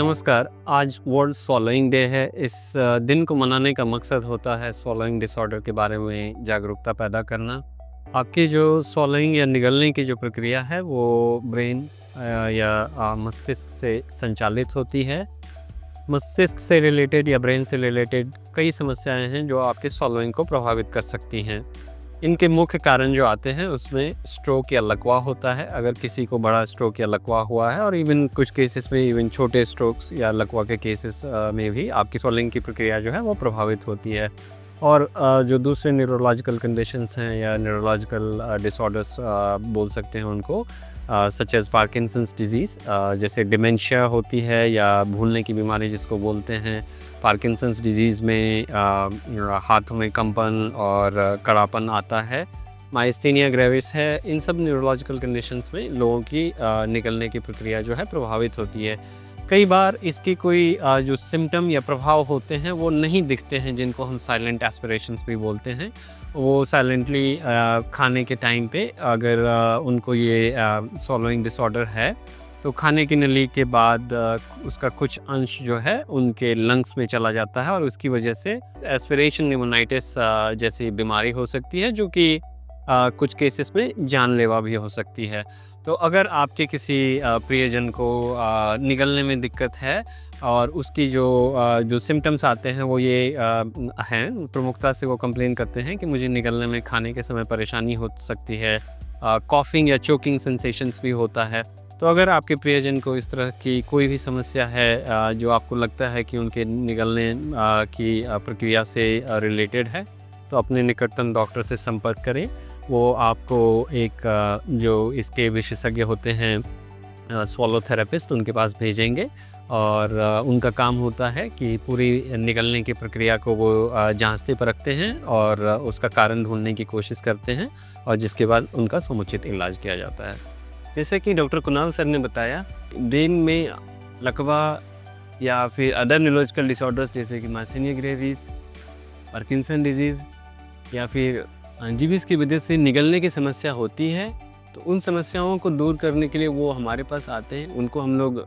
नमस्कार। आज world swallowing day है। इस दिन को मनाने का मकसद होता है स्वॉलोइंग डिसऑर्डर के बारे में जागरूकता पैदा करना। आपकी जो स्वॉलोइंग या निगलने की जो प्रक्रिया है वो ब्रेन या मस्तिष्क से संचालित होती है। मस्तिष्क से रिलेटेड या ब्रेन से रिलेटेड कई समस्याएं हैं जो आपके स्वॉलोइंग को प्रभावित कर सकती हैं। इनके मुख्य कारण जो आते हैं उसमें स्ट्रोक या लकवा होता है। अगर किसी को बड़ा स्ट्रोक या लकवा हुआ है और इवन कुछ केसेस में इवन छोटे स्ट्रोक्स या लकवा के केसेस में भी आपकी स्वॉलोइंग की प्रक्रिया जो है वो प्रभावित होती है। और जो दूसरे न्यूरोलॉजिकल कंडीशंस हैं या न्यूरोलॉजिकल डिसऑर्डर्स बोल सकते हैं उनको, सच एज़ पार्किंसंस डिजीज़, जैसे डिमेंशिया होती है या भूलने की बीमारी जिसको बोलते हैं। पार्किंसंस डिजीज़ में हाथों में कंपन और कड़ापन आता है। माइस्थेनिया ग्रेविस है। इन सब न्यूरोलॉजिकल कंडीशंस में लोगों की निकलने की प्रक्रिया जो है प्रभावित होती है। कई बार इसकी कोई जो सिम्पटम या प्रभाव होते हैं वो नहीं दिखते हैं, जिनको हम साइलेंट एस्पिरेशंस भी बोलते हैं। वो साइलेंटली खाने के टाइम पे अगर उनको ये स्वॉलोइंग डिसऑर्डर है तो खाने की नली के बाद उसका कुछ अंश जो है उनके लंग्स में चला जाता है और उसकी वजह से एस्पिरेशन निमोनाइटिस जैसी बीमारी हो सकती है, जो कि कुछ केसेस में जानलेवा भी हो सकती है। तो अगर आपके किसी प्रियजन को निगलने में दिक्कत है और उसकी जो सिम्टम्स आते हैं वो ये हैं, प्रमुखता से वो कंप्लेन करते हैं कि मुझे निगलने में खाने के समय परेशानी हो सकती है, कॉफिंग या चोकिंग सेंसेशंस भी होता है। तो अगर आपके प्रियजन को इस तरह की कोई भी समस्या है जो आपको लगता है कि उनके निगलने की प्रक्रिया से रिलेटेड है, तो अपने निकटतम डॉक्टर से संपर्क करें। वो आपको एक जो इसके विशेषज्ञ होते हैं स्वॉलो थेरेपिस्ट, उनके पास भेजेंगे और उनका काम होता है कि पूरी निगलने की प्रक्रिया को वो जांचते परखते हैं और उसका कारण ढूंढने की कोशिश करते हैं और जिसके बाद उनका समुचित इलाज किया जाता है। जैसे कि डॉक्टर कुणाल सर ने बताया, ब्रेन में लकवा या फिर अदर न्यूरोलॉजिकल डिसऑर्डर्स जैसे कि माइस्थेनिया ग्रेविस, पार्किंसन डिजीज़ या फिर एंजीबीएस की वजह से निगलने की समस्या होती है, तो उन समस्याओं को दूर करने के लिए वो हमारे पास आते हैं। उनको हम लोग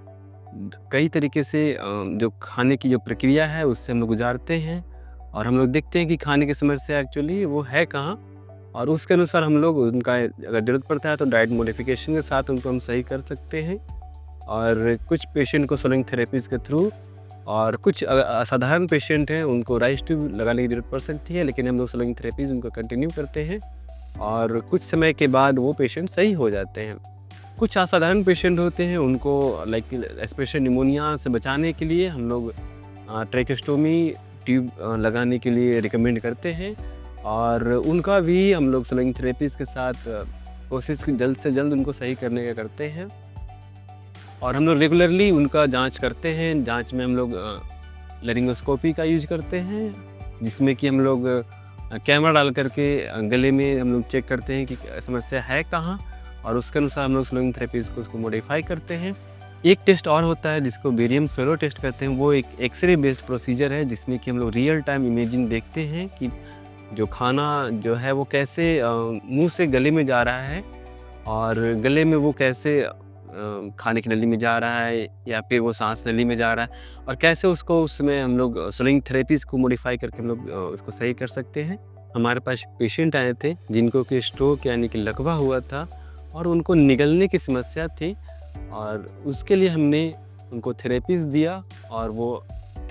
कई तरीके से जो खाने की जो प्रक्रिया है उससे हम लोग गुजारते हैं और हम लोग देखते हैं कि खाने की समस्या एक्चुअली वो है कहाँ, और उसके अनुसार हम लोग उनका अगर ज़रूरत पड़ता है तो डाइट मॉडिफिकेशन के साथ उनको हम सही कर सकते हैं। और कुछ पेशेंट को स्वॉलोइंग थेरेपीज़ के थ्रू, और कुछ असाधारण पेशेंट हैं उनको राइस ट्यूब लगाने की ज़रूरत पड़ सकती है, लेकिन हम लोग स्वॉलोइंग थेरेपीज़ उनको कंटिन्यू करते हैं और कुछ समय के बाद वो पेशेंट सही हो जाते हैं। कुछ असाधारण पेशेंट होते हैं, उनको लाइक स्पेशल निमोनिया से बचाने के लिए हम लोग ट्रैकेस्टोमी ट्यूब लगाने के लिए रिकमेंड करते हैं और उनका भी हम लोग स्वॉलोइंग थेरेपीज़ के साथ कोशिश जल्द से जल्द उनको सही करने का करते हैं। और हम लोग रेगुलरली उनका जांच करते हैं। जांच में हम लोग लेरिंगोस्कोपी का यूज करते हैं, जिसमें कि हम लोग कैमरा डाल करके गले में हम लोग चेक करते हैं कि समस्या है कहाँ, और उसके अनुसार हम लोग स्वॉलोइंग थेरेपीज़ को उसको मॉडिफाई करते हैं। एक टेस्ट और होता है जिसको बेरियम स्वेलो टेस्ट कहते हैं। वो एक एक्सरे बेस्ड प्रोसीजर है जिसमें कि हम लोग रियल टाइम इमेजिंग देखते हैं कि जो खाना जो है वो कैसे मुंह से गले में जा रहा है और गले में वो कैसे खाने की नली में जा रहा है या फिर वो सांस नली में जा रहा है, और कैसे उसको उसमें हम लोग स्वॉलोइंग थेरेपीज़ को मॉडिफाई करके हम लोग उसको सही कर सकते हैं। हमारे पास पेशेंट आए थे जिनको कि स्ट्रोक यानी कि लकवा हुआ था और उनको निगलने की समस्या थी, और उसके लिए हमने उनको थेरेपीज़ दिया और वो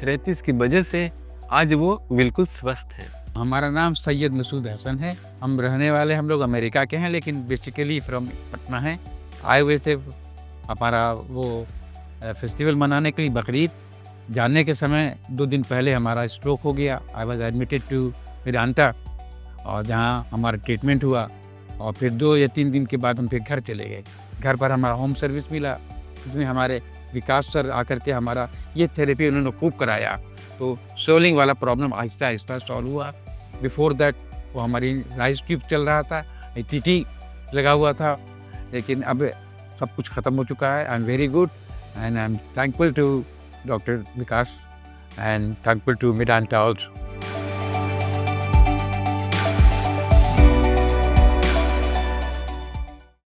थेरेपीज़ की वजह से आज वो बिल्कुल स्वस्थ हैं। हमारा नाम सैयद मसूद हसन है। हम रहने वाले हम लोग अमेरिका के हैं, लेकिन बेसिकली फ्रॉम पटना हैं। आए हुए थे हमारा वो फेस्टिवल मनाने के लिए, बकरीद। जाने के समय 2 दिन पहले हमारा स्ट्रोक हो गया। I was admitted to Medanta, और जहाँ हमारा ट्रीटमेंट हुआ, और फिर 2 या 3 दिन के बाद हम फिर घर चले गए। घर पर हमारा होम सर्विस मिला, इसमें हमारे विकास सर आकर के हमारा ये थेरेपी उन्होंने खूब कराया, तो स्वॉलोइंग वाला प्रॉब्लम आहिस्ता आहिस्ता सॉल्व हुआ। बिफोर दैट वो हमारी राइस ट्यूब चल रहा था, टीटी लगा हुआ था, लेकिन अब सब कुछ ख़त्म हो चुका है। I am very good and I am thankful to doctor Vikas and thankful to Medanta also.